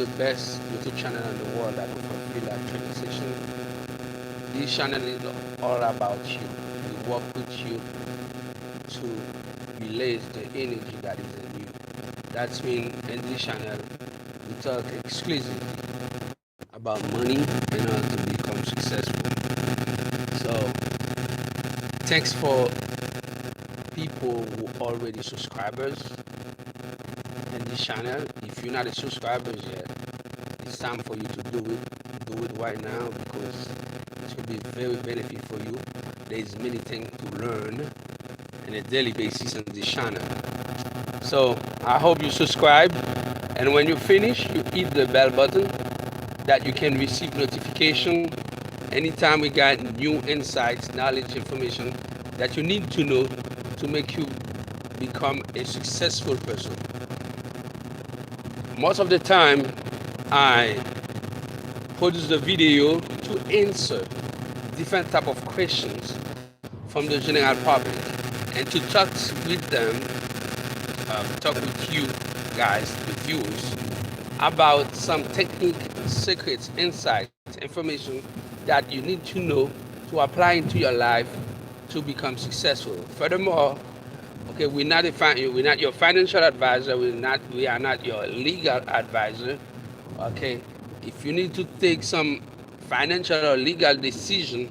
the best YouTube channel in the world that offers free live training session. This channel is all about you. We work with you to release the energy that is in you. That's mean in this channel we talk exclusively about money in order to become successful. So thanks for people who already subscribers in this channel. If you're not a subscriber yet, it's time for you to do it. Do it right now because it will be very benefit for you. There's many things to learn on a daily basis on this channel. So I hope you subscribe, and when you finish, you hit the bell button that you can receive notification anytime we got new insights, knowledge, information that you need to know to make you become a successful person. Most of the time, I produce the video to answer different type of questions from the general public and to talk with them, talk with you guys, the viewers, about some technique, secrets, insights, information that you need to know to apply into your life to become successful. Furthermore, okay, we're not your financial advisor. We are not your legal advisor. Okay, if you need to take some financial or legal decision,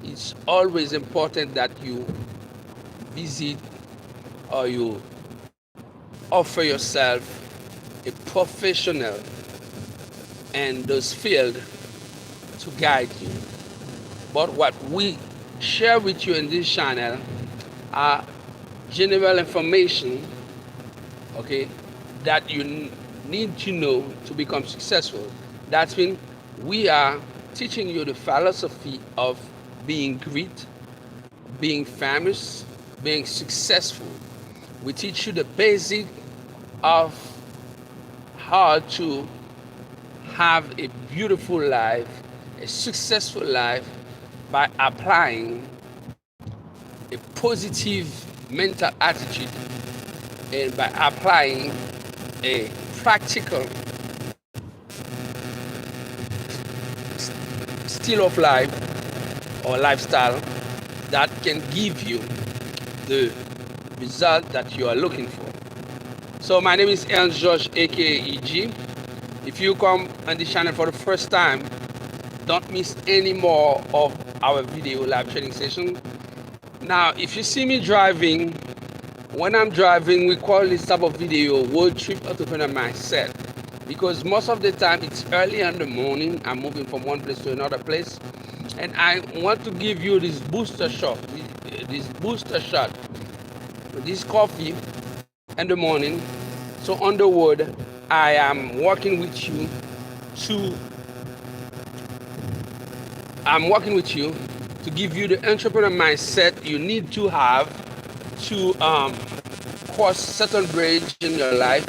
it's always important that you visit or you offer yourself a professional in those fields to guide you. But what we share with you in this channel are general information, okay, that you need to know to become successful. That's when we are teaching you the philosophy of being great, being famous, being successful. We teach you the basic of how to have a beautiful life, a successful life by applying a positive mental attitude and by applying a practical style of life or lifestyle that can give you the result that you are looking for. So my name is Ernst George, aka EG. If you come on this channel for the first time, don't miss any more of our video live training session. Now, if you see me driving, when I'm driving, we call this type of video road trip entrepreneur mindset, because most of the time it's early in the morning. I'm moving from one place to another place, and I want to give you this booster shot, this coffee in the morning. So on the road, I am working with you to give you the entrepreneur mindset you need to have to cross certain bridge in your life,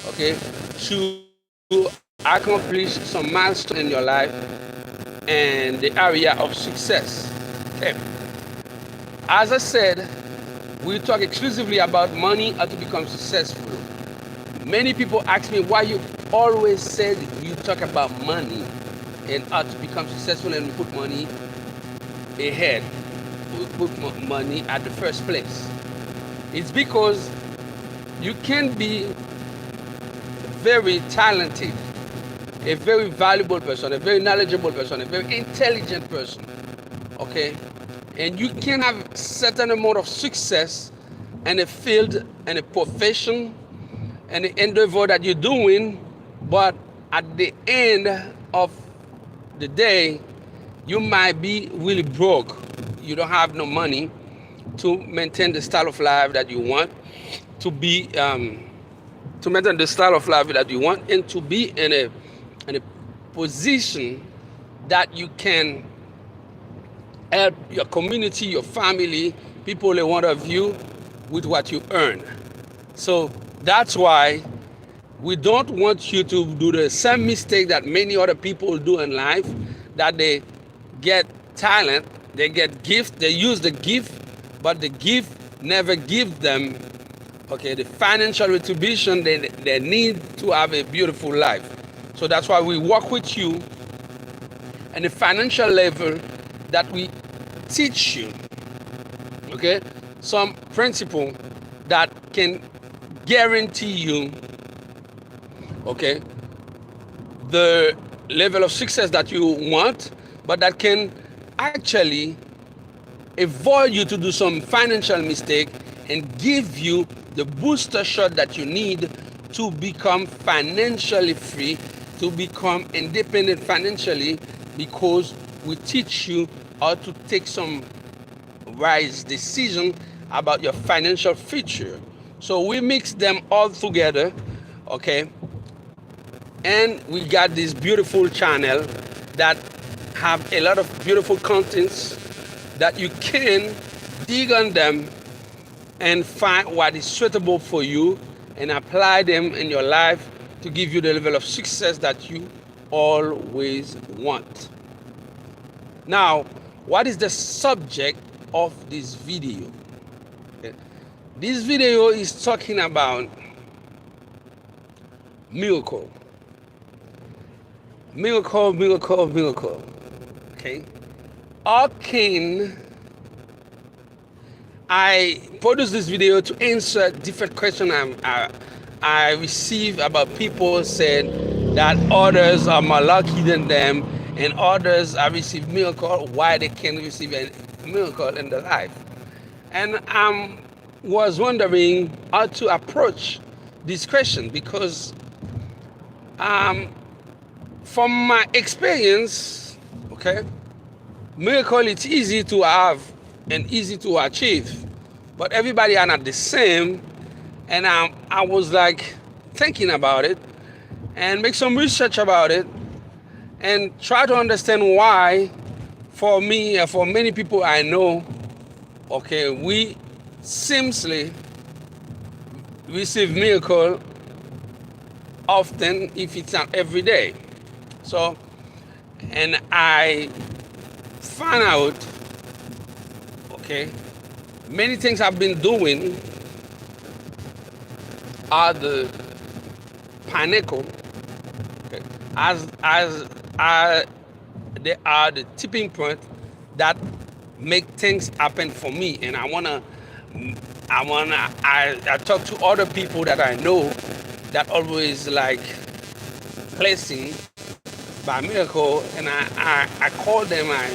okay, to accomplish some milestone in your life and the area of success. Okay. As I said, we talk exclusively about money, how to become successful. Many people ask me why you always said you talk about money and how to become successful, and we put money ahead. We put money at the first place. It's because you can be very talented, a very valuable person, a very knowledgeable person, a very intelligent person, okay? And you can have certain amount of success in a field, in a profession, and the endeavor that you're doing, but at the end of the day, you might be really broke. You don't have no money to maintain the style of life that you want, to maintain the style of life that you want, and to be in a position that you can help your community, your family, people in front of you with what you earn. So that's why we don't want you to do the same mistake that many other people do in life, that they get talent, they get gift, they use the gift, but the gift never gives them, okay, the financial retribution they need to have a beautiful life. So that's why we work with you and the financial level that we teach you, okay, some principle that can guarantee you, okay, the level of success that you want, but that can actually avoid you to do some financial mistake and give you the booster shot that you need to become financially free, to become independent financially, because we teach you how to take some wise decision about your financial future. So we mix them all together, okay, and we got this beautiful channel that have a lot of beautiful contents that you can dig on them and find what is suitable for you and apply them in your life to give you the level of success that you always want. Now, what is the subject of this video? Okay. This video is talking about miracle. Miracle. Okay. How can I produce this video to answer different questions I receive about people said that others are more lucky than them and others have received miracle, why they can't receive a miracle in their life. And I was wondering how to approach this question because from my experience, okay, miracle it's easy to have and easy to achieve, but everybody are not the same. And I was like thinking about it and make some research about it and try to understand why for me and for many people I know, okay, we seemingly receive miracle often if it's not every day. So, and I found out, okay, many things I've been doing are the pinnacle, okay, they are the tipping point that make things happen for me. And I talk to other people that I know that always like blessing by miracle, and I call them, I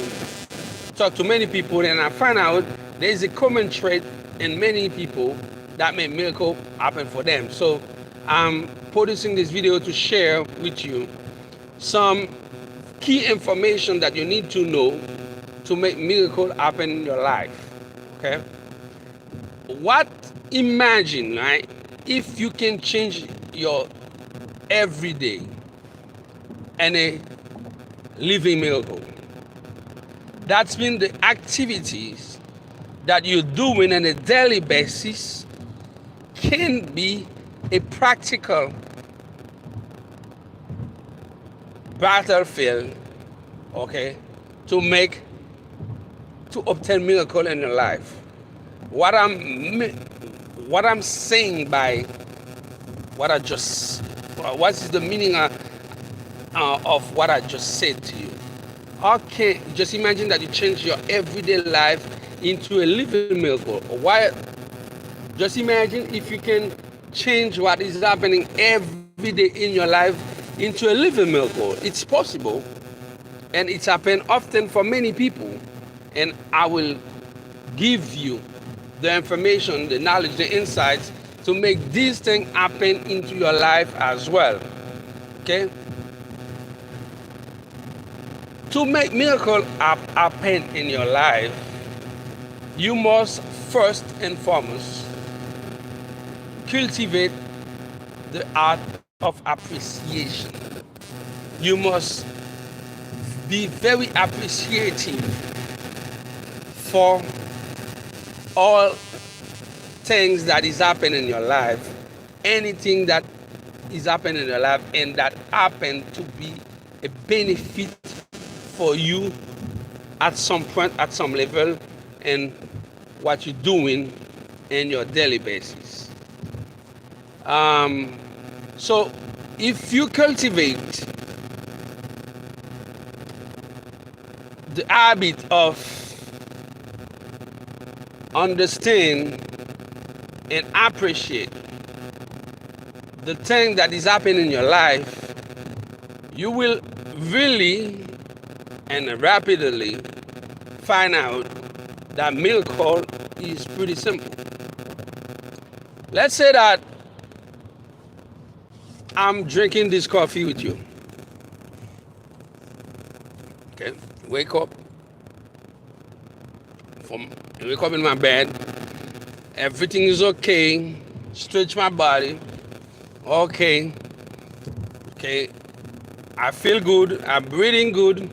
talk to many people, and I find out there's a common trait in many people that make miracle happen for them. So I'm producing this video to share with you some key information that you need to know to make miracle happen in your life. Okay? Imagine, right, if you can change your everyday and a living miracle. That's been the activities that you're doing on a daily basis can be a practical battlefield, okay, to obtain miracle in your life. What I'm saying by what is the meaning of what I just said to you? Okay, just imagine that you change your everyday life into a living miracle. Why? Just imagine if you can change what is happening every day in your life into a living miracle. It's possible, and it's happened often for many people. And I will give you the information, the knowledge, the insights to make these things happen into your life as well. Okay? To make miracle happen in your life, you must first and foremost cultivate the art of appreciation. You must be very appreciative for all things that is happening in your life, anything that is happening in your life and that happen to be a benefit for you at some point, at some level, and what you're doing in your daily basis. So if you cultivate the habit of understand and appreciate the thing that is happening in your life, you will really and rapidly find out that miracle is pretty simple. Let's say that I'm drinking this coffee with you. Okay, wake up in my bed. Everything is okay. Stretch my body. Okay. I feel good. I'm breathing good.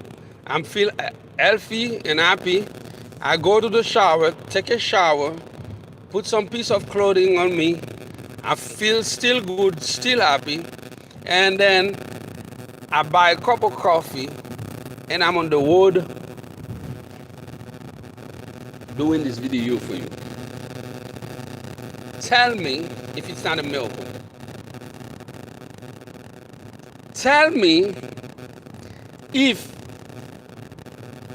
I'm feel healthy and happy. I go to the shower, take a shower, put some piece of clothing on me. I feel still good, still happy. And then I buy a cup of coffee and I'm on the road doing this video for you. Tell me if it's not a miracle. Tell me if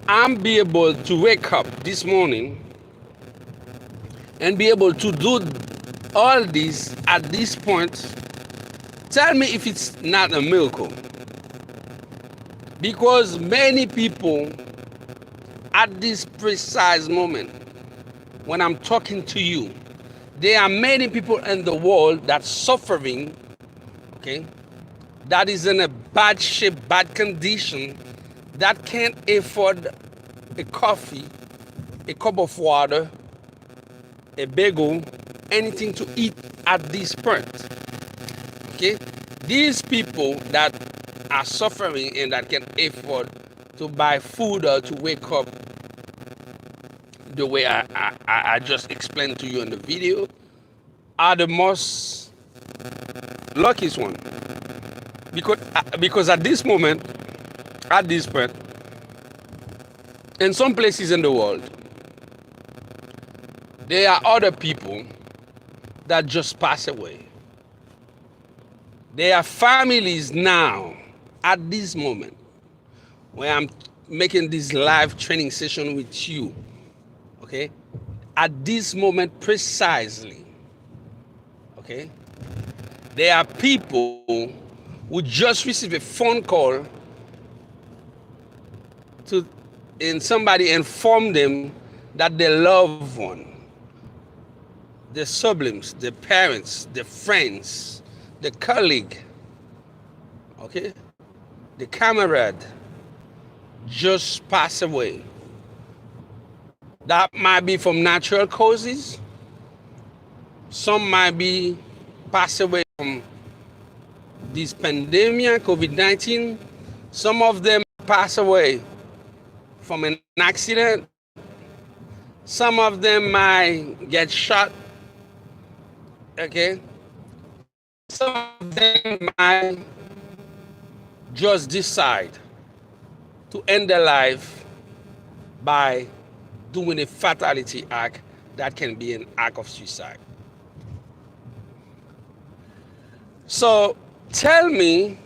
I'm be able to wake up this morning and be able to do all this at this point. Tell me if it's not a miracle. Because many people at this precise moment when I'm talking to you, there are many people in the world that's suffering, okay, that is in a bad shape, bad condition, that can't afford a coffee, a cup of water, a bagel, anything to eat at this point. Okay? These people that are suffering and that can afford to buy food or to wake up the way I just explained to you in the video are the most luckiest one. Because at this moment, at this point, in some places in the world, there are other people that just pass away. There are families now, at this moment, where I'm making this live training session with you, okay? At this moment precisely, okay? There are people who just received a phone call and somebody informed them that their loved one, their siblings, their parents, their friends, the colleague, okay, the comrade just passed away. That might be from natural causes. Some might be passed away from this pandemic, COVID-19. Some of them pass away from an accident. Some of them might get shot, okay? Some of them might just decide to end their life by doing a fatality act that can be an act of suicide. So tell me,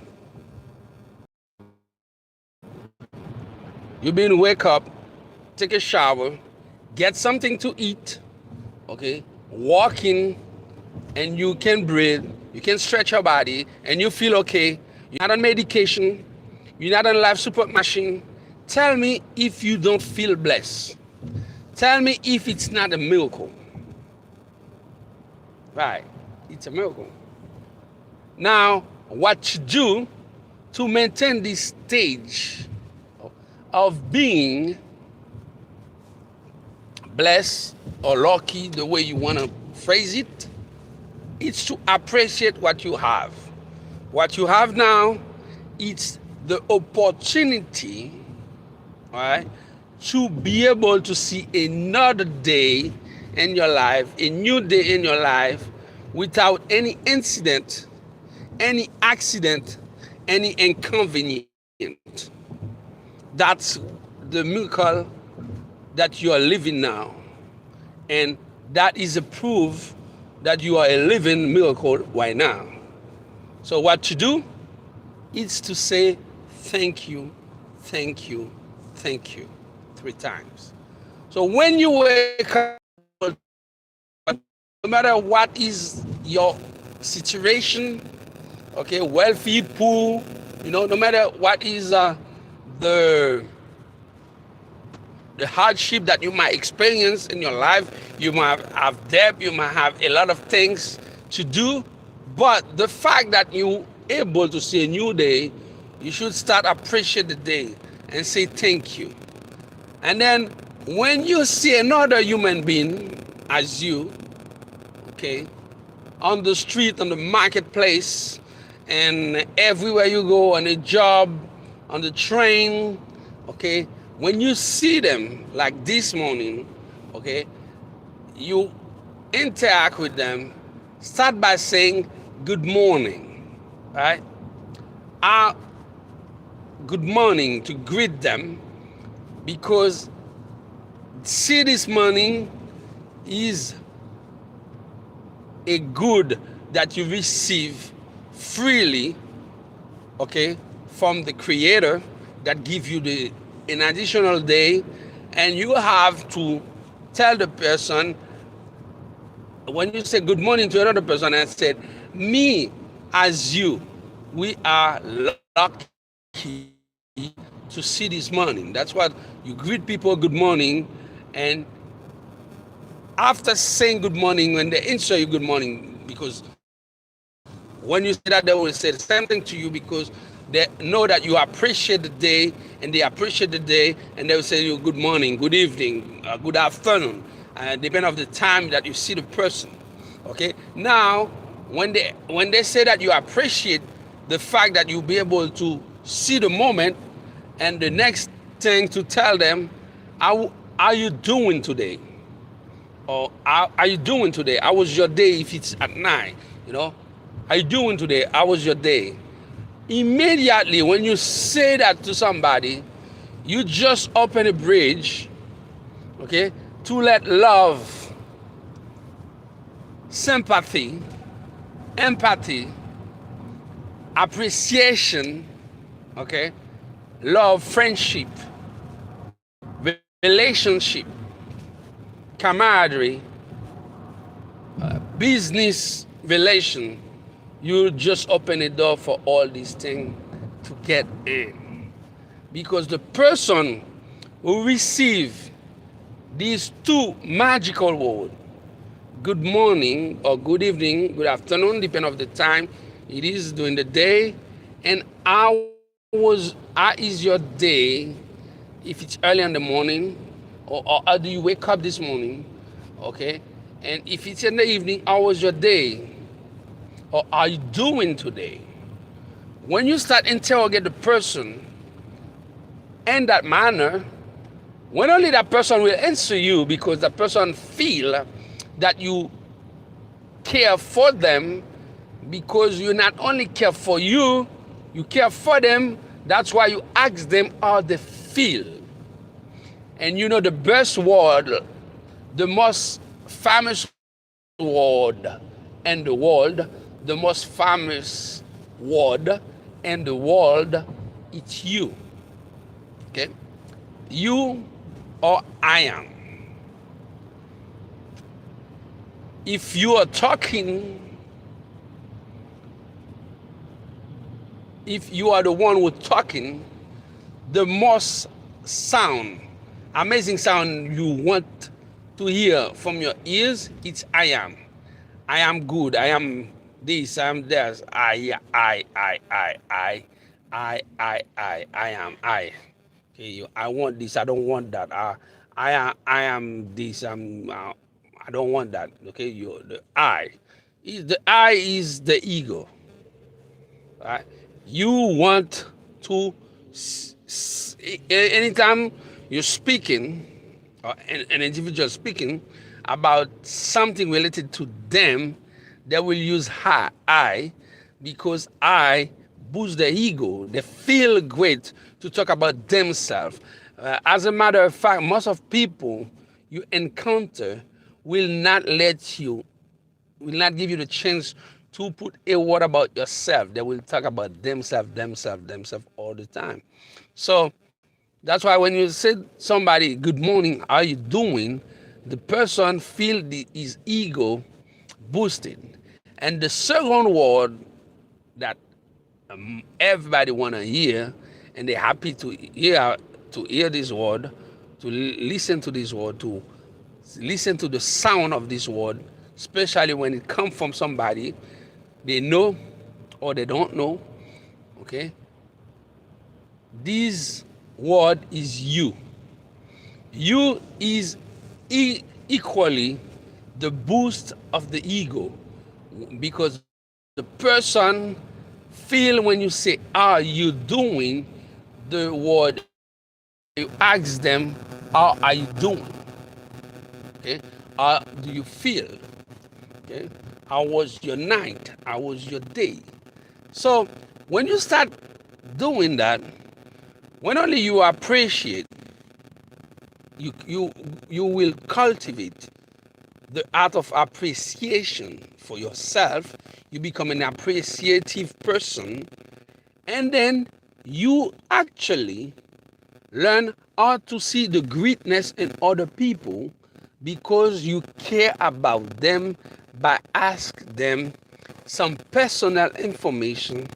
you've been wake up, take a shower, get something to eat, okay, walking, and you can breathe, you can stretch your body, and you feel okay. You're not on medication, you're not on life support machine. Tell me if you don't feel blessed. Tell me if it's not a miracle. Right, it's a miracle. Now, what to do to maintain this stage of being blessed or lucky, the way you want to phrase it, it's to appreciate what you have. What you have now, it's the opportunity, all right, to be able to see another day in your life, a new day in your life, without any incident, any accident, any inconvenience. That's the miracle that you are living now. And that is a proof that you are a living miracle right now. So what to do? It's to say thank you, thank you, thank you 3 times. So when you wake up, no matter what is your situation, okay, wealthy, poor, no matter what is the the hardship that you might experience in your life, you might have debt, you might have a lot of things to do, but the fact that you able to see a new day, you should start appreciate the day and say thank you. And then when you see another human being as you, okay, on the street, on the marketplace, and everywhere you go, on a job, on the train, okay, when you see them like this morning, okay, you interact with them, start by saying good morning, right? Uh, Good morning to greet them, because see this morning is a good that you receive freely, okay, from the creator that give you an additional day. And you have to tell the person, when you say good morning to another person, and said, me as you, we are lucky to see this morning. That's what you greet people good morning. And after saying good morning, when they answer you good morning, because when you say that, they will say the same thing to you, because they know that you appreciate the day, and they appreciate the day, and they will say you good morning, good evening, good afternoon, depending of the time that you see the person. Okay. Now, when they say that you appreciate the fact that you'll be able to see the moment, and the next thing to tell them, how are you doing today? Or how are you doing today? How was your day if it's at night? How you doing today? How was your day? Immediately when you say that to somebody, you just open a bridge, okay, to let love, sympathy, empathy, appreciation, okay, love, friendship, relationship, camaraderie, business relation, you just open a door for all these things to get in. Because the person who receive these two magical words, good morning or good evening, good afternoon, depending on the time it is during the day, and how is your day, if it's early in the morning, or how do you wake up this morning, okay? And if it's in the evening, how was your day? Or are you doing today? When you start interrogate the person in that manner, when only that person will answer you, because the person feel that you care for them, because you not only care for you, you care for them. That's why you ask them how they feel. And the best word, the most famous word in the world, the most famous word in the world, it's you. Okay? You or I am. If you are talking, if you are the one who's talking, the most sound, amazing sound you want to hear from your ears, it's I am. I am good. I am this. I am this. I am I. Okay, I want this. I don't want that. I am this. I don't want that. Okay, the I. The I is the ego. Right? You want to, anytime you're speaking, or an individual speaking about something related to them, they will use I, because I boost their ego. They feel great to talk about themselves. As a matter of fact, most of people you encounter will not give you the chance to put a word about yourself. They will talk about themselves all the time. So that's why when you say somebody, good morning, how you doing? The person feel his ego boosted. And the second word that everybody want to hear, and they're happy to hear this word, to listen to this word, to listen to the sound of this word, especially when it comes from somebody they know or they don't know. Okay, this word is you. You is equally the boost of the ego, because the person feel when you say, "Are you doing?" The word you ask them, "How are you doing?" Okay, how do you feel? Okay, how was your night? How was your day? So when you start doing that, when only you appreciate, you will cultivate the art of appreciation for yourself. You become an appreciative person, and then you actually learn how to see the greatness in other people, because you care about them by asking them some personal information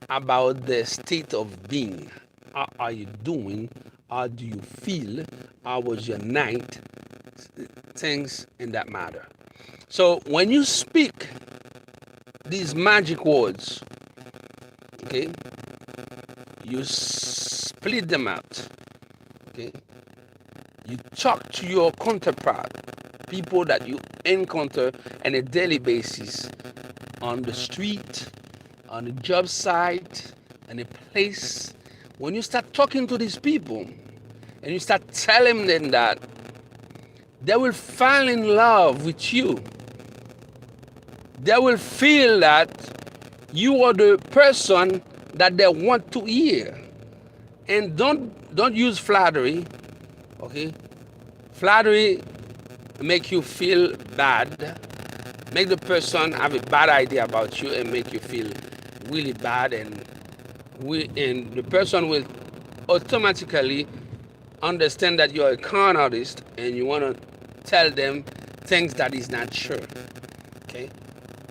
about their state of being. How are you doing? How do you feel? How was your night? Things in that matter. So when you speak these magic words, okay, you split them out. Okay, you talk to your counterpart, people that you encounter on a daily basis, on the street, on the job site, in a place. When you start talking to these people and you start telling them that, they will fall in love with you. They will feel that you are the person that they want to hear. And don't use flattery. Okay, flattery make you feel bad, make the person have a bad idea about you and make you feel really bad, and the person will automatically understand that you're a con artist and you want to tell them things that is not true. Okay,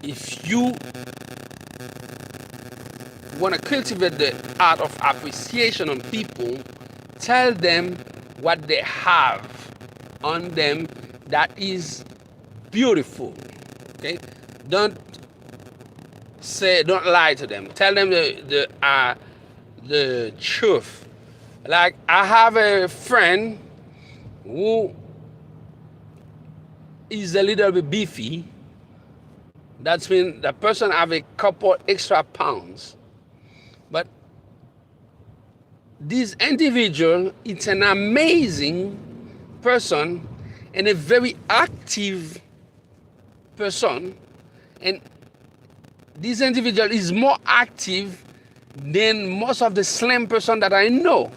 if you want to cultivate the art of appreciation on people, tell them what they have on them that is beautiful. Okay, don't don't lie to them. Tell them the truth. Like, I have a friend who is a little bit beefy. That's when the person have a couple extra pounds. But this individual, it's an amazing person and a very active person. And this individual is more active than most of the slim person that I know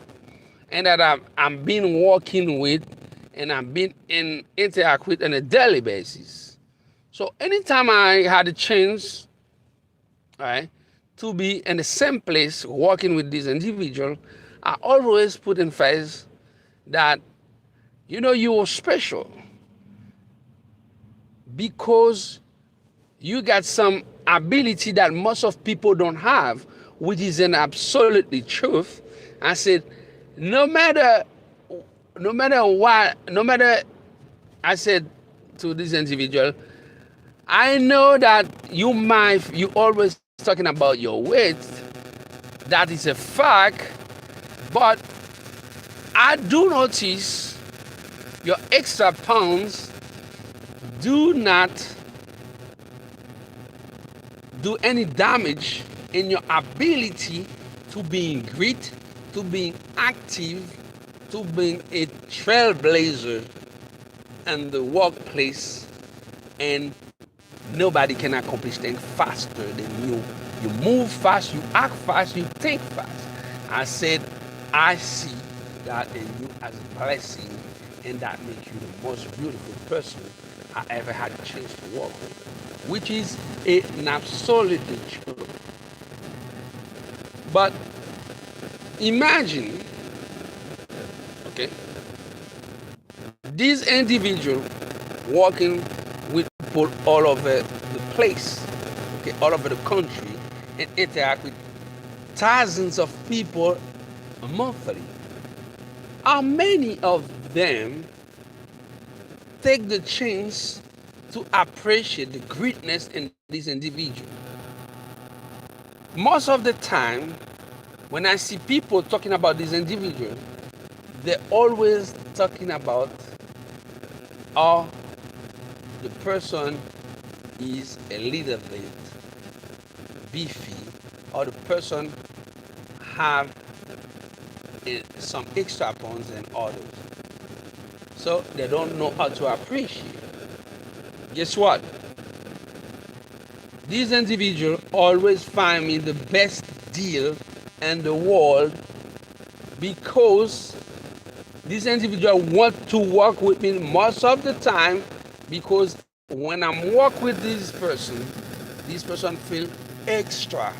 and that I'm been working with and I've been interact with on a daily basis. So anytime I had a chance, all right, to be in the same place working with this individual, I always put in face that, you are special because you got some ability that most of people don't have, which is an absolutely truth. I said, no matter what, I said to this individual, I know that you always talking about your weight. That is a fact, but I do notice your extra pounds do not do any damage in your ability to being great, to being active, to being a trailblazer in the workplace, and nobody can accomplish things faster than you. You move fast, you act fast, you think fast. I said, I see that in you as a blessing, and that makes you the most beautiful person I ever had a chance to work with, which is an absolutely true. But imagine, okay, these individuals working with people all over the place, okay, all over the country, and interact with thousands of people monthly. How many of them take the chance to appreciate the greatness in these individuals? Most of the time, when I see people talking about these individuals, they're always talking about how the person is a little bit beefy, or the person have some extra pounds than others. So they don't know how to appreciate. Guess what? These individuals always find me the best deal in the world because these individuals want to work with me most of the time, because when I'm work with this person feel extra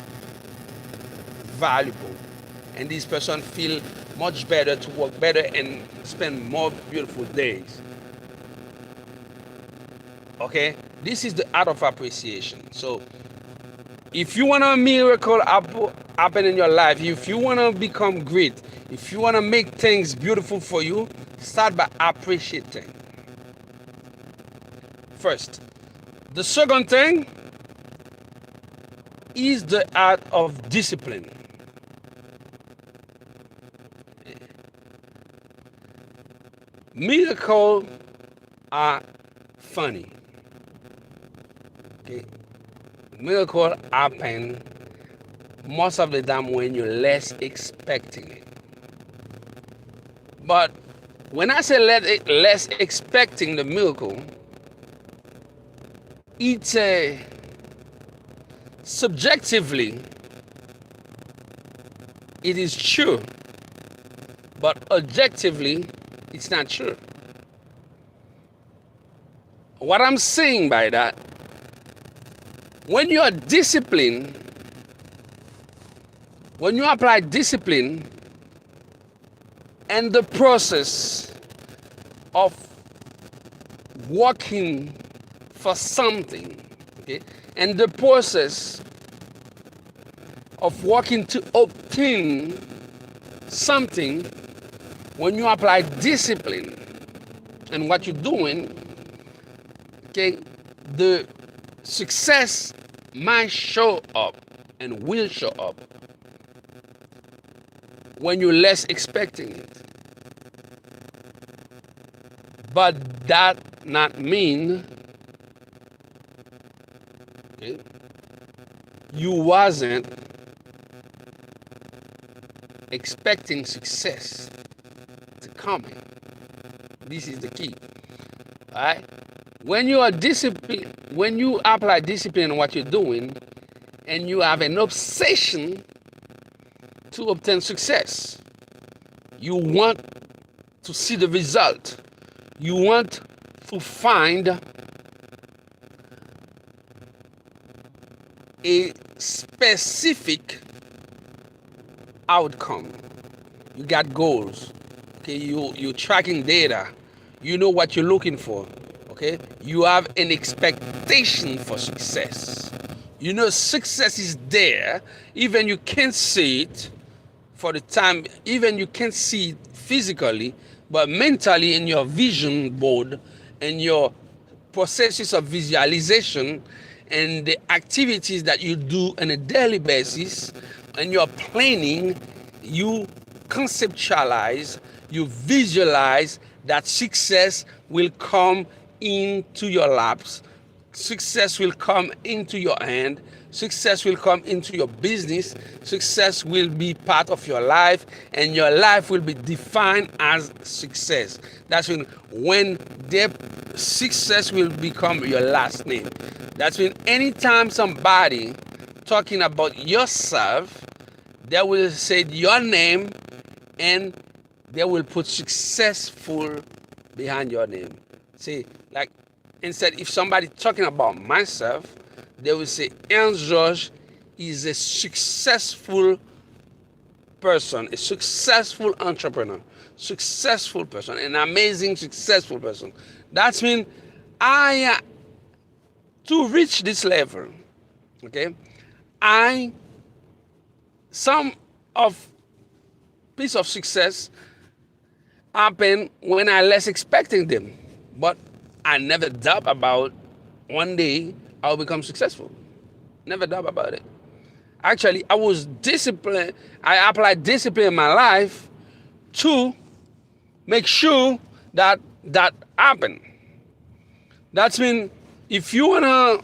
valuable, and this person feel much better to work better and spend more beautiful days. Okay, this is the art of appreciation. So if you want a miracle happen in your life, if you want to become great, if you want to make things beautiful for you, start by appreciating first. The second thing is the art of discipline. Miracles are funny. Okay, miracles happen most of the time when you're less expecting it. But when I say less expecting the miracle, it's subjectively it is true, but objectively it's not true. What I'm saying by that, when you are disciplined, when you apply discipline and the process of working for something, okay, and the process of working to obtain something, when you apply discipline and what you're doing, okay, the success might show up and will show up when you're less expecting it. But that not mean, okay, you wasn't expecting success to come in. This is the key. All right? When you are disciplined, when you apply discipline in what you're doing, and you have an obsession to obtain success, you want to see the result. You want to find a specific outcome. You got goals. Okay, you're tracking data. You know what you're looking for. Okay, you have an expectation for success. You know success is there, even you can't see it for the time, even you can't see it physically, but mentally in your vision board and your processes of visualization and the activities that you do on a daily basis and your planning, you conceptualize, you visualize that success will come into your laps. Success will come into your hand. Success will come into your business. Success will be part of your life, and your life will be defined as success. That's when their success will become your last name. That's when anytime somebody talking about yourself, they will say your name and they will put successful behind your name. See, like Instead, if somebody talking about myself, they will say, Ernst George is a successful person, a successful entrepreneur, successful person, an amazing successful person. That means I, to reach this level, okay, I, some of piece of success happen when I less expecting them. But I never doubt about one day I'll become successful. Never doubt about it. Actually, I was disciplined. I applied discipline in my life to make sure that that happen. That's mean if you wanna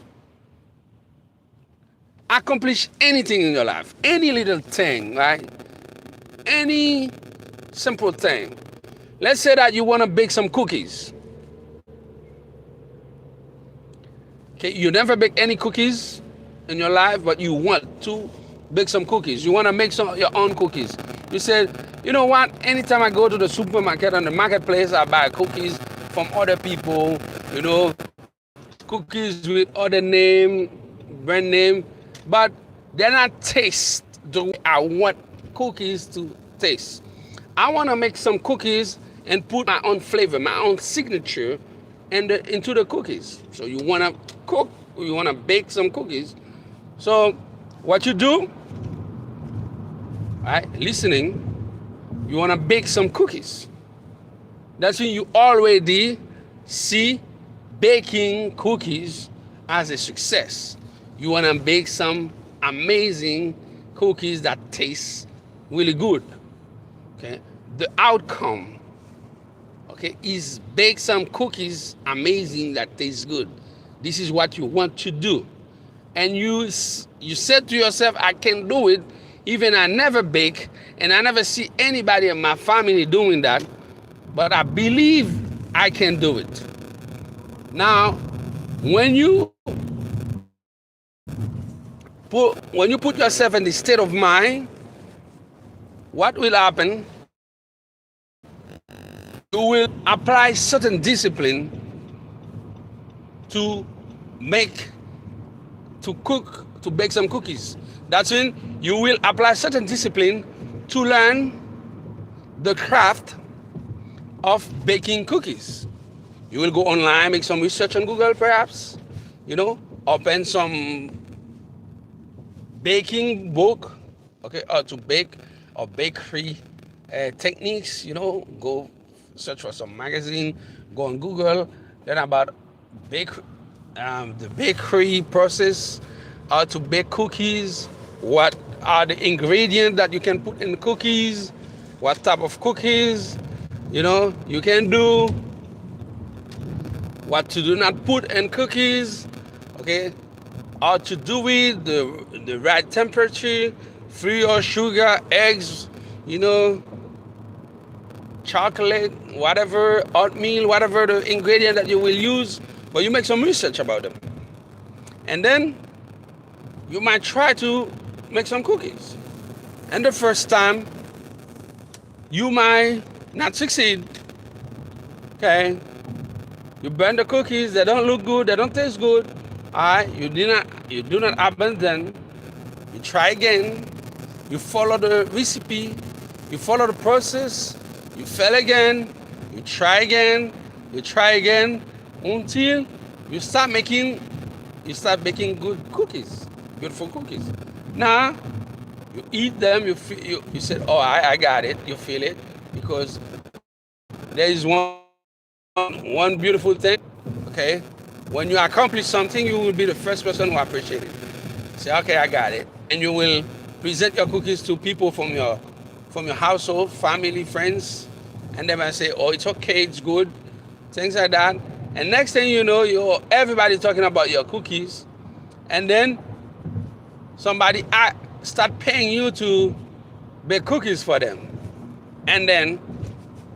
accomplish anything in your life, any little thing, right? Any simple thing. Let's say that you wanna bake some cookies. Okay, you never bake any cookies in your life, but you want to bake some cookies. You want to make some of your own cookies. You said, you know what? Anytime I go to the supermarket and the marketplace, I buy cookies from other people. You know, cookies with other name, brand name, but they're not taste the way I want cookies to taste. I want to make some cookies and put my own flavor, my own signature into the cookies. So you want to cook, you want to bake some cookies. So what you do, right, listening, you want to bake some cookies. That's when you already see baking cookies as a success. You want to bake some amazing cookies that taste really good. Okay, the outcome, okay, is bake some cookies amazing that taste good. This is what you want to do. And you said to yourself, I can do it. Even I never bake and I never see anybody in my family doing that, but I believe I can do it. Now, when you put yourself in the state of mind, what will happen? You will apply certain discipline to bake some cookies. That's when you will apply certain discipline to learn the craft of baking cookies. You will go online, make some research on Google perhaps, you know, open some baking book, okay, or to bake or bakery techniques, you know, go search for some magazine, go on Google, learn about the bakery process, how to bake cookies, what are the ingredients that you can put in the cookies, what type of cookies, you know, you can do, what to do not put in cookies, okay, how to do it, the right temperature, free or sugar, eggs, you know, chocolate, whatever, oatmeal, whatever the ingredient that you will use, but you make some research about them. And then you might try to make some cookies. And the first time, you might not succeed. Okay? You burn the cookies, they don't look good, they don't taste good. Alright, you do not abandon. You try again. You follow the recipe, you follow the process, you fail again, you try again, until you start baking good cookies, beautiful cookies. Now you eat them, you said, oh, I got it, you feel it, because there is one beautiful thing, okay? When you accomplish something, you will be the first person who appreciate it. Say, okay, I got it. And you will present your cookies to people from your household, family, friends, and they might say, oh, it's okay, it's good, things like that. And next thing you know, everybody talking about your cookies, and then somebody start paying you to bake cookies for them. And then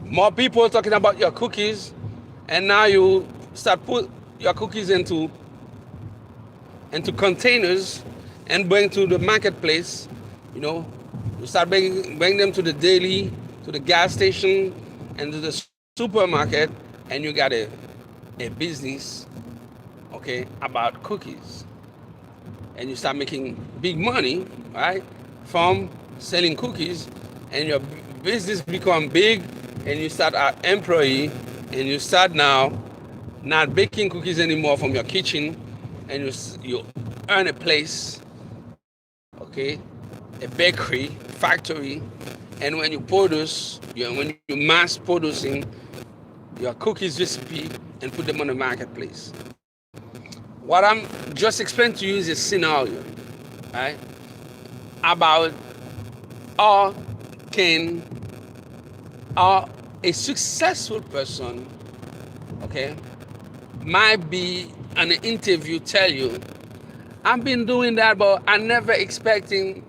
more people talking about your cookies, and now you start put your cookies into containers and bring to the marketplace. You know, you start bring them to the deli, to the gas station, and to the supermarket, and you got a business okay, about cookies. And you start making big money, right, from selling cookies, and your business become big, and you start an employee, and you start now not baking cookies anymore from your kitchen, and you earn a place, okay, a bakery, factory, and when you produce, when you mass producing your cookies recipe and put them on the marketplace. What I'm just explaining to you is a scenario, right, about how can how a successful person, okay, might be on an interview tell you, I've been doing that, but I never expecting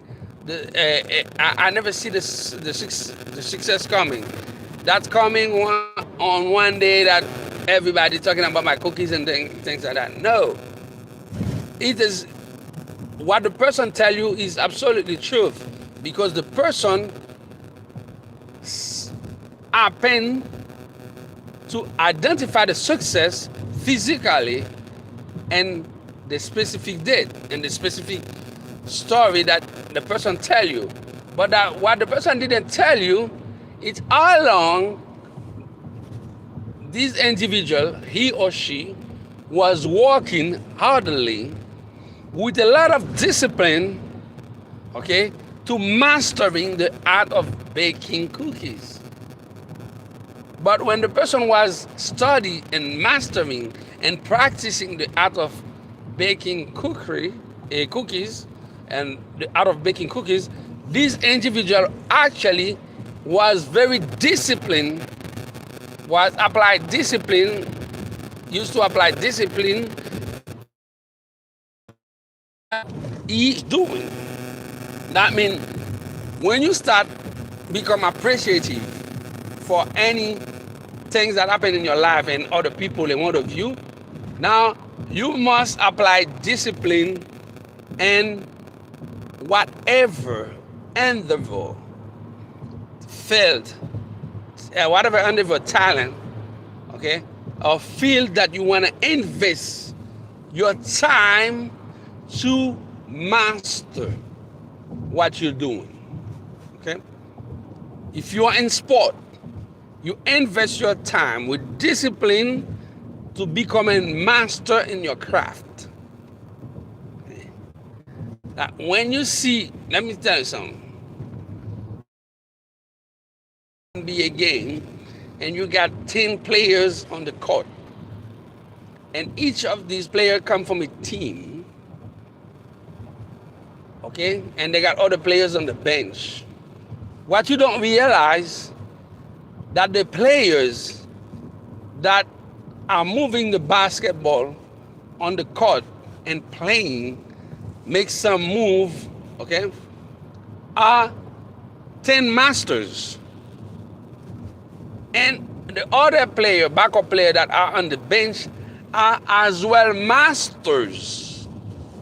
I never see the success coming. That's coming on one day that everybody talking about my cookies and things like that. No, it is what the person tell you is absolutely truth, because the person happen to identify the success physically and the specific date and the specific story that the person tell you. But that what the person didn't tell you is how long this individual, he or she, was working hardly with a lot of discipline, okay, to mastering the art of baking cookies. But when the person was studying and mastering and practicing the art of baking cookies, and the art of baking cookies, this individual actually was very disciplined, used to apply discipline he's doing. That means when you start become appreciative for any things that happen in your life and other people in one of you, now you must apply discipline and whatever endeavor failed, whatever endeavor talent, okay, or field that you want to invest your time to master what you're doing. Okay, if you are in sport, you invest your time with discipline to become a master in your craft. Okay. Now, when you see, let me tell you something. Be a game, and you got 10 players on the court, and each of these players come from a team, okay, and they got other players on the bench. What you don't realize, that the players that are moving the basketball on the court and playing, make some move, okay, are 10 masters. And the other player, backup player that are on the bench are as well masters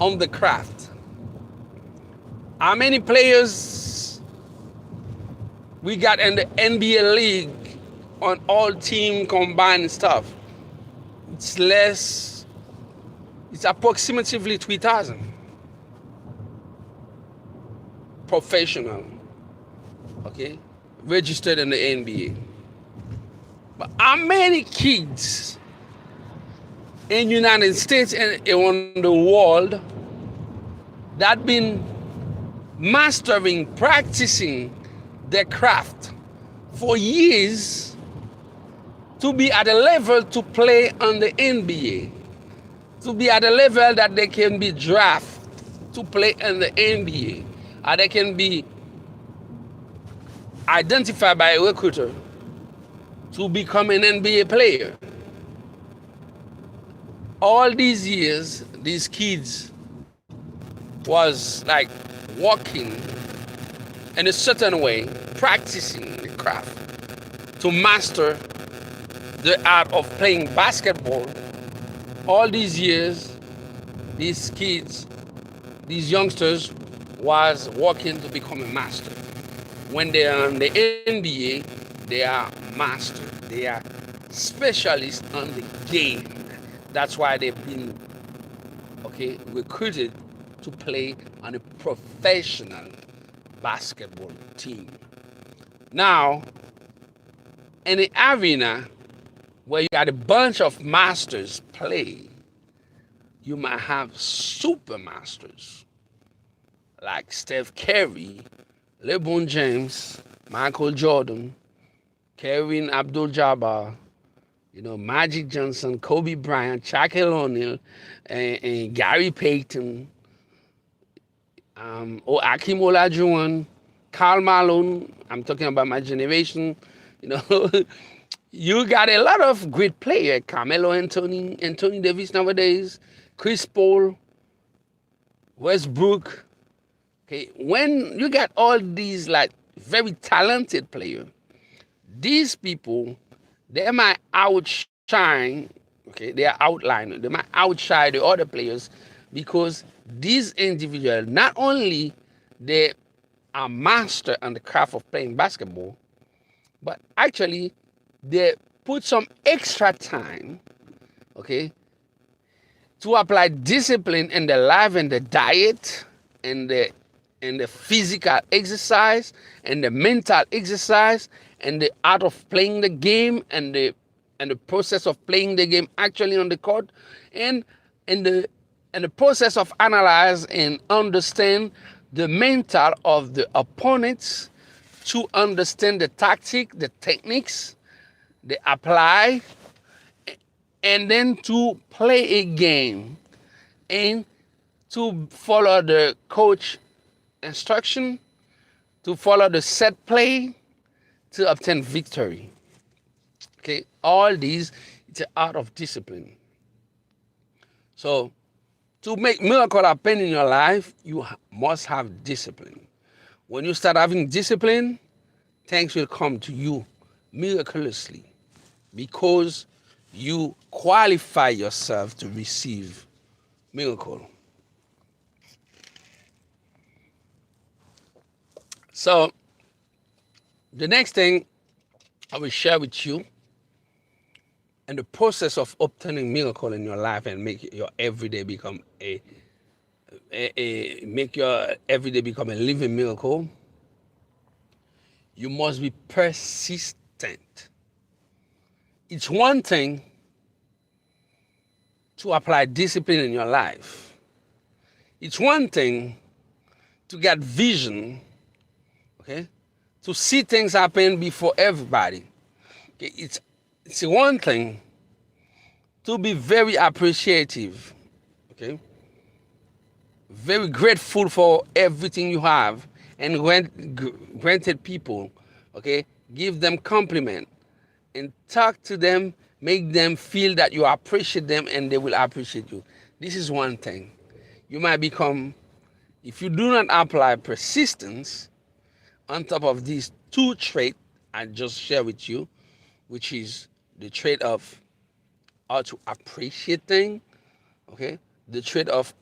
on the craft. How many players we got in the NBA league on all team combined stuff? It's approximately 3,000 professional, okay, registered in the NBA. But how many kids in the United States and around the world that been mastering, practicing their craft for years to be at a level to play on the NBA, to be at a level that they can be drafted to play in the NBA, or they can be identified by a recruiter to become an NBA player. All these years, these kids was like walking in a certain way, practicing the craft to master the art of playing basketball. All these years, these kids, these youngsters was working to become a master. When they are in the NBA, they are master. They are specialists on the game. That's why they've been okay, recruited to play on a professional basketball team. Now, in the arena where you got a bunch of masters play, you might have super masters like Steph Curry, LeBron James, Michael Jordan, Kareem Abdul-Jabbar, Magic Johnson, Kobe Bryant, Shaquille O'Neal, and Gary Payton, Akeem Olajuwon, Karl Malone. I'm talking about my generation. You know, you got a lot of great players. Carmelo Anthony Davis nowadays, Chris Paul, Westbrook. Okay, when you got all these like very talented players, these people, they might outshine, okay, they are outliner, they might outshine the other players because these individuals, not only they are master on the craft of playing basketball, but actually they put some extra time, okay, to apply discipline in the life and the diet and the physical exercise and the mental exercise and the art of playing the game and the process of playing the game actually on the court and and the process of analyze and understand the mental of the opponents to understand the tactic, the techniques they apply, and then to play a game and to follow the coach instruction, to follow the set play to obtain victory. Okay, all these, it's an art of discipline. So to make miracle happen in your life, you must have discipline. When you start having discipline, things will come to you miraculously because you qualify yourself to receive miracle. So the next thing I will share with you and the process of obtaining miracle in your life and make your everyday become make your everyday become a living miracle, you must be persistent. It's one thing to apply discipline in your life. It's one thing to get vision, okay, to see things happen before everybody. Okay? It's one thing to be very appreciative, okay, very grateful for everything you have, and granted people, okay, give them compliment and talk to them, make them feel that you appreciate them and they will appreciate you. This is one thing. You might become, if you do not apply persistence on top of these two traits I just shared with you, which is the trait of how to appreciate things, okay, the trait of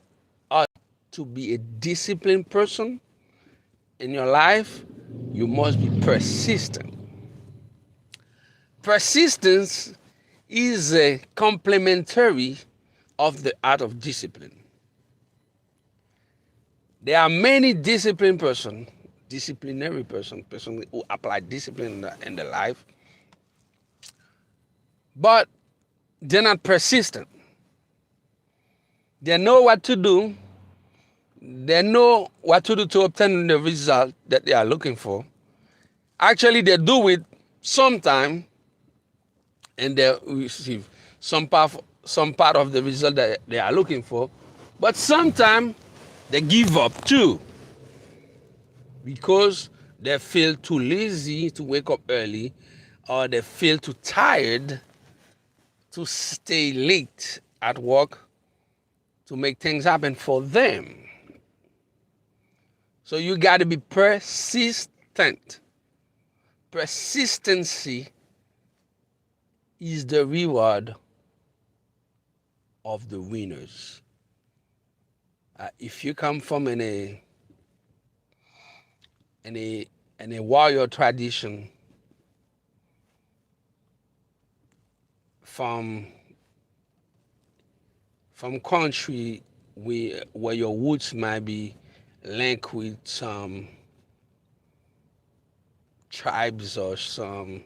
how to be a disciplined person in your life, you must be persistent. Persistence is a complementary of the art of discipline. There are many disciplinary person who apply discipline in their life, but they're not persistent. They know what to do. They know what to do to obtain the result that they are looking for. Actually, they do it sometime and they receive some part of the result that they are looking for. But sometimes they give up too because they feel too lazy to wake up early or they feel too tired to stay late at work to make things happen for them. So you got to be persistent. Persistency is the reward of the winners. If you come from in a warrior tradition, from country where your roots might be linked with some tribes or some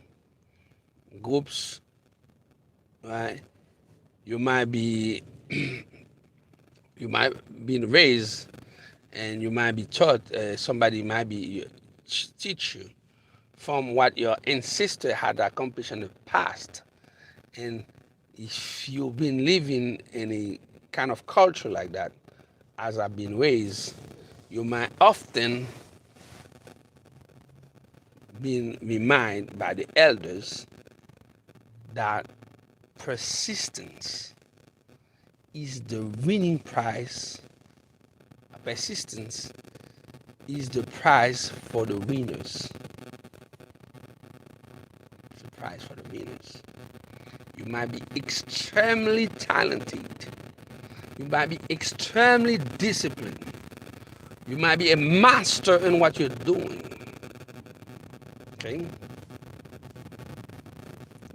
groups, right? You might be you might be raised and you might be taught. Somebody might be teach you from what your ancestor had accomplished in the past. And if you've been living in a kind of culture like that, as I've been raised, you might often be reminded by the elders that persistence is the winning prize. Persistence is the prize for the winners. It's the prize for the winners. You might be extremely talented. You might be extremely disciplined. You might be a master in what you're doing. Okay?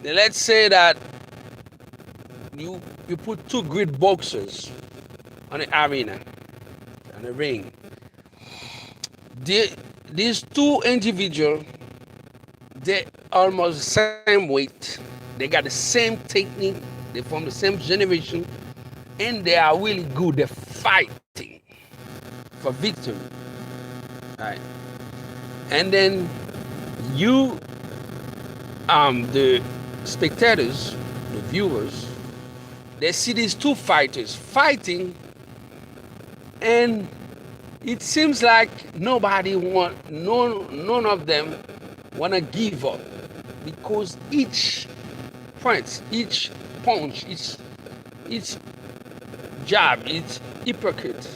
Now let's say that you put two great boxers on the arena, on the ring. These two individuals, they almost the same weight. They got the same technique. They from the same generation, and they are really good. They're fighting for victory, right? And then you, the spectators, the viewers, they see these two fighters fighting, and it seems like none of them want to give up, because each point, each punch, each jab, each hypocrite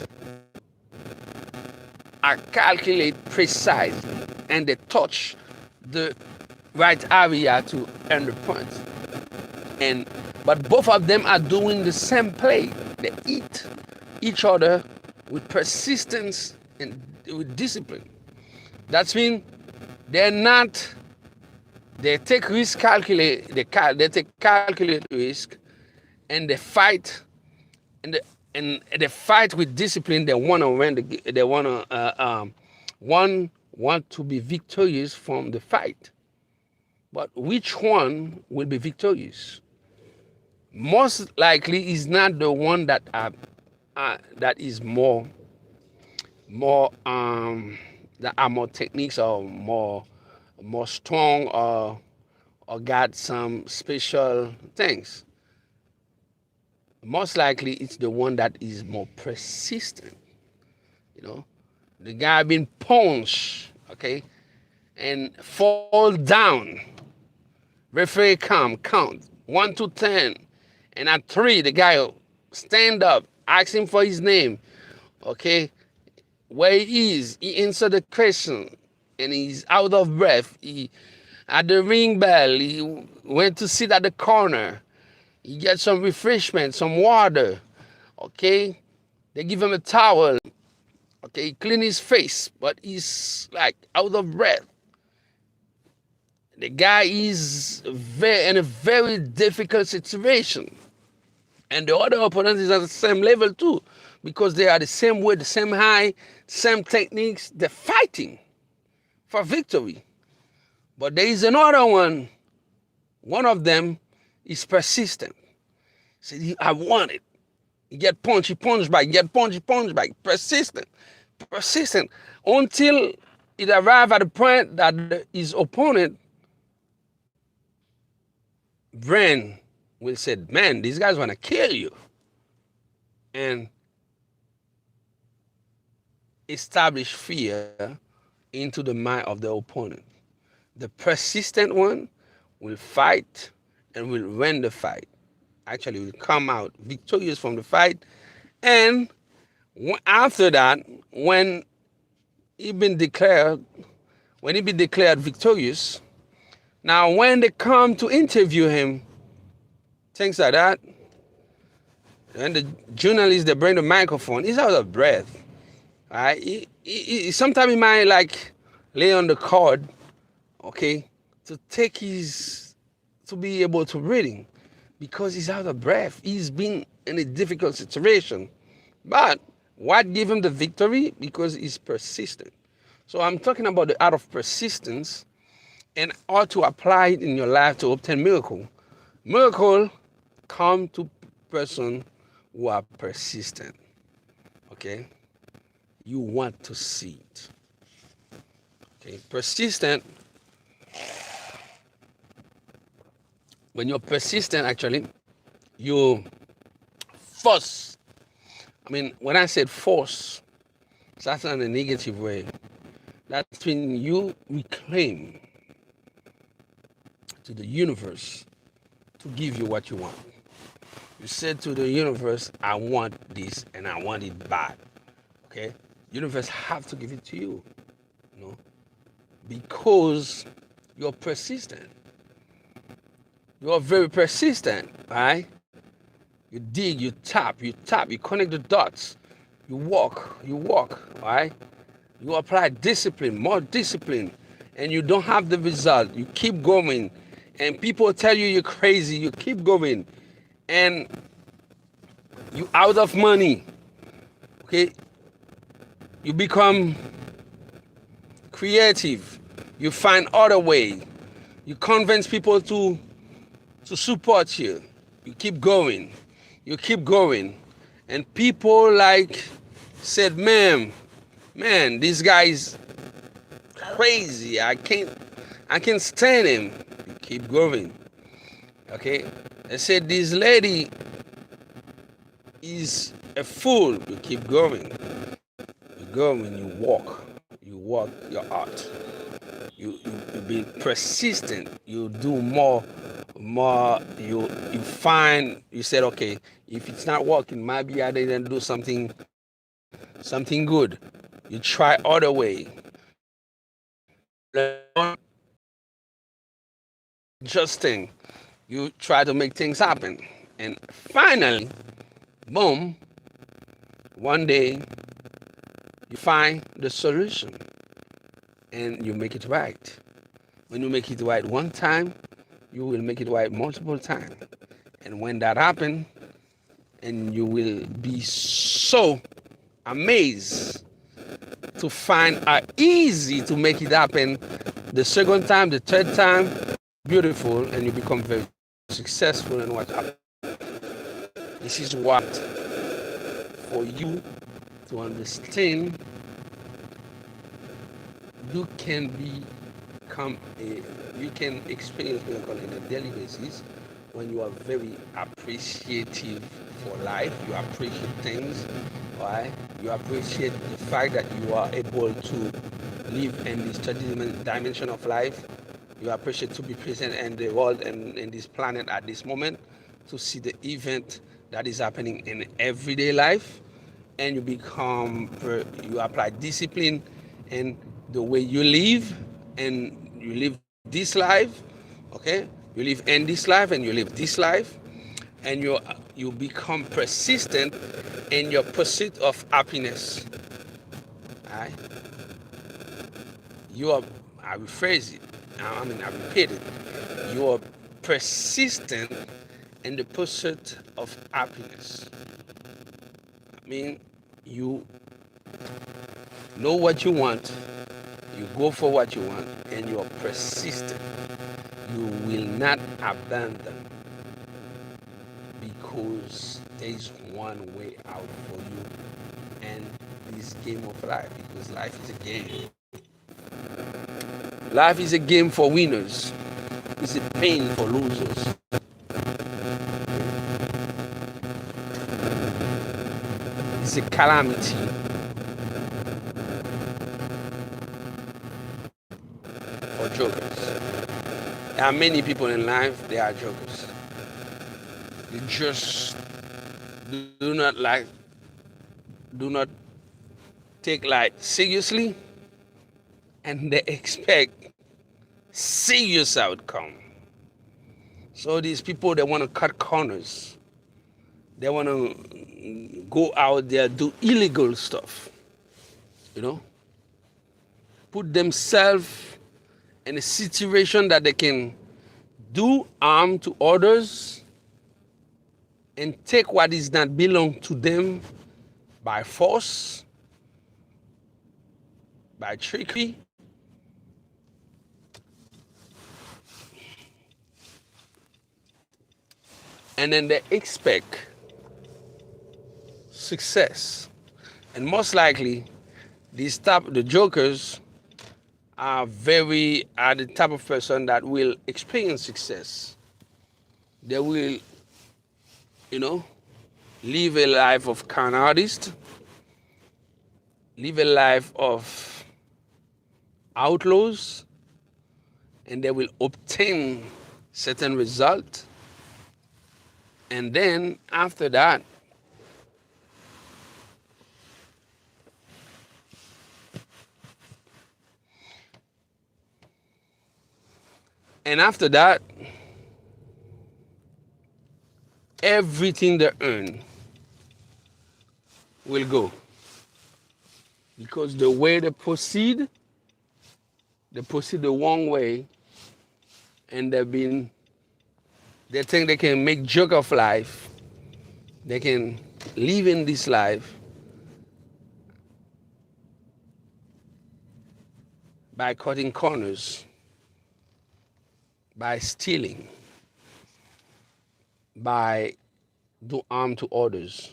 are calculated precisely, and they touch the right area to earn the points. But both of them are doing the same play. They eat each other with persistence and with discipline. That's mean they take risk they take calculate risk, and they fight, and they fight with discipline. They want to win. They want to want to be victorious from the fight. But which one will be victorious? Most likely is not the one that is more that are more techniques, or more strong, or got some special things. Most likely it's the one that is more persistent. The guy been punched, okay, and fall down. Referee count 1 to 10, and at 3 the guy stand up, ask him for his name, okay, where he is. He answered the question, and he's out of breath. He at the ring bell. He went to sit at the corner. He gets some refreshment, some water, okay. They give him a towel, okay. He clean his face, but he's like out of breath. The guy is in a very difficult situation. And the other opponent is at the same level too, because they are the same weight, the same height, same techniques. They're fighting for victory. But there is another one. One of them is persistent. Said, I want it. He get punched, he punch back, get punched, he punch back. Persistent. Until it arrives at the point that his opponent brain will say, man, these guys want to kill you. And establish fear into the mind of the opponent. The persistent one will fight and will win the fight. Actually, will come out victorious from the fight. And after that, when he been declared victorious, now when they come to interview him, things like that, and the journalists, they bring the microphone, he's out of breath. Right? Sometimes he might like lay on the cord, okay, to be able to breathe, because he's out of breath. He's been in a difficult situation, But what gave him the victory? Because he's persistent. So I'm talking about the art of persistence and how to apply it in your life to obtain miracle. Miracle come to person who are persistent. Okay? You want to see it. Okay? Persistent. When you're persistent, actually, you force. I mean, when I said force, that's not in a negative way. That's when you reclaim to the universe to give you what you want. You said to the universe, I want this and I want it bad. Okay? Universe have to give it to you. You know? Because you're persistent. You're very persistent, right? You dig, you tap, you connect the dots. You walk, right? You apply discipline, more discipline, and you don't have the result. You keep going, and people tell you you're crazy. You keep going, and you out of money. Okay, you become creative. You find other way. You convince people to support you. You keep going. You keep going, and people like said, man, this guy is crazy. I can't stand him. You keep going. Okay? They said this lady is a fool. You keep going. You go and you walk your art. You be persistent. You do more. You find, you said, okay, if it's not working, maybe I didn't do something good. You try other way. Adjusting. You try to make things happen. And finally, boom, one day you find the solution and you make it right. When you make it right one time, you will make it right multiple times. And when that happens, and you will be so amazed to find how easy to make it happen the second time, the third time, beautiful, and you become very successful in what happens. This is what, for you to understand, you can experience miracle on a daily basis when you are very appreciative for life. You appreciate things, right? You appreciate the fact that you are able to live in this third dimension of life. You appreciate to be present in the world and in this planet at this moment, to see the event that is happening in everyday life, and you apply discipline in the way you live, and you live this life, okay? You live in this life and you live this life, and you become persistent in your pursuit of happiness. All right? I rephrase it, I repeat it. You are persistent in the pursuit of happiness. I mean, you know what you want, you go for what you want, and you are persistent. You will not abandon, because there is one way out for you in this game of life, because life is a game. Life is a game for winners. It's a pain for losers. It's a calamity for jokers. There are many people in life, they are jokers. They just do not take life seriously, and they expect serious outcome. So these people, they want to cut corners. They want to go out there, do illegal stuff, put themselves in a situation that they can do harm to others and take what is not belong to them by force, by trickery, and then they expect success. And most likely, the jokers are the type of person that will experience success. They will, you know, live a life of con artist, live a life of outlaws, and they will obtain certain result. And then after that, everything they earn will go. Because the way they proceed the wrong way, and they think they can make joke of life. They can live in this life by cutting corners, by stealing, by do harm to others,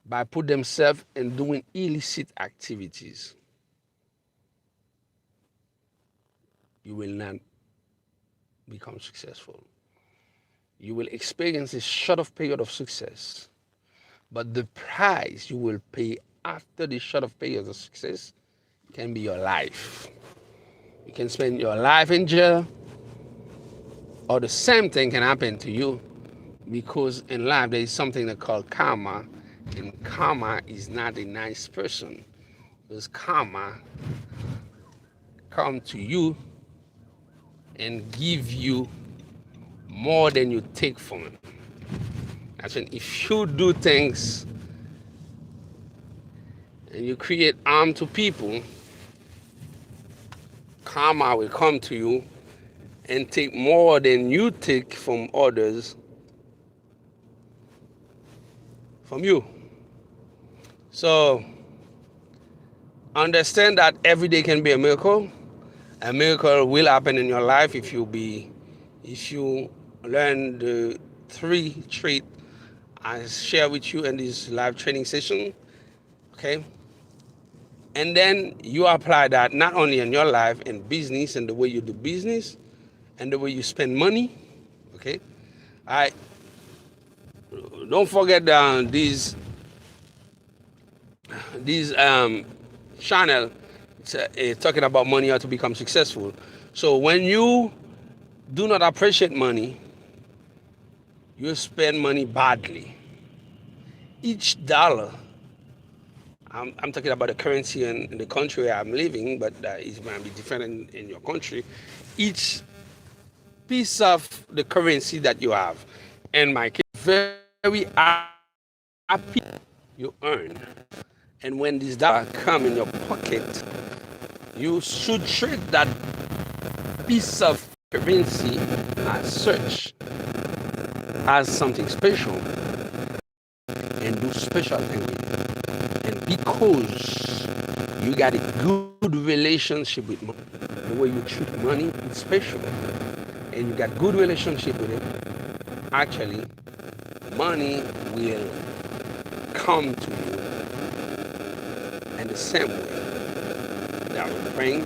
by put themselves in doing illicit activities. You will not become successful. You will experience a short of period of success, but the price you will pay after the short of period of success can be your life. You can spend your life in jail, or the same thing can happen to you, because in life there is something they call karma, and karma is not a nice person, because karma come to you and give you more than you take from it. That's when if you do things and you create harm to people, karma will come to you and take more than you take from others from you. So understand that every day can be a miracle. A miracle will happen in your life if you learn the 3 traits I share with you in this live training session. Okay? And then you apply that not only in your life and business and the way you do business and the way you spend money. Okay? I don't forget these channel talking about money, how to become successful. So when you do not appreciate money, you spend money badly. Each dollar, I'm talking about the currency in the country where I'm living, but it might be different in your country. Each piece of the currency that you have, in my case, very happy you earn. And when these dollars come in your pocket, you should treat that piece of currency as such, as something special, and do special things with it. And because you got a good relationship with money, the way you treat money is special, and you got good relationship with it, actually, money will come to you in the same way. That will bring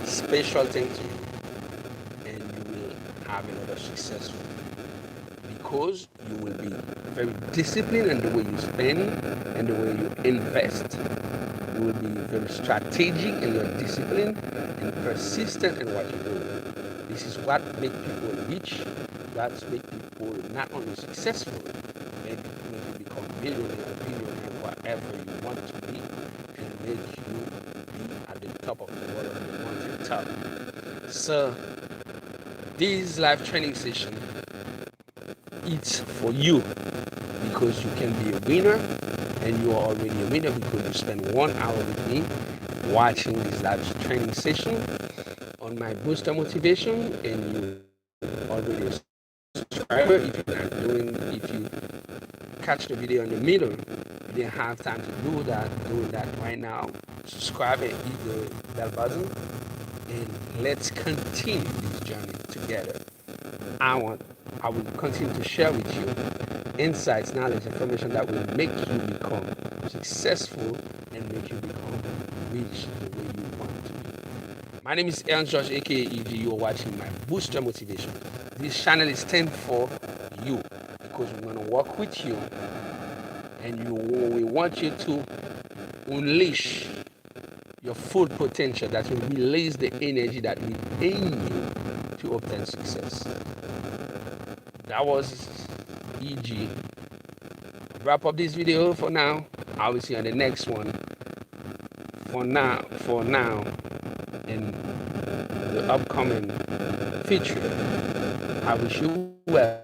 special things to you, and you will have another successful, because you will be very disciplined in the way you spend and the way you invest. You will be very strategic in your discipline and persistent in what you do. This is what makes people rich. That's make people not only successful, make you become millionaire, billionaire, whatever you want to be, and make you be at the top of the world and you want to top. So this live training session, it's for you, because you can be a winner, and you are already a winner because you spend 1 hour with me watching this live training session on my booster motivation, and you already a subscriber. If you catch the video in the middle, you didn't have time to do that, doing that right now, subscribe and hit the bell button, and let's continue this journey together. I will continue to share with you insights, knowledge, information that will make you become successful and make you become rich the way you want to be. My name is Aaron George, aka EG. You are watching my Booster Motivation. This channel is stand for you because we're going to work with you, and we want you to unleash your full potential that will release the energy that within you to obtain success. That was EG. Wrap up this video for now. I will see you on the next one. For now, in the upcoming feature, I wish you well.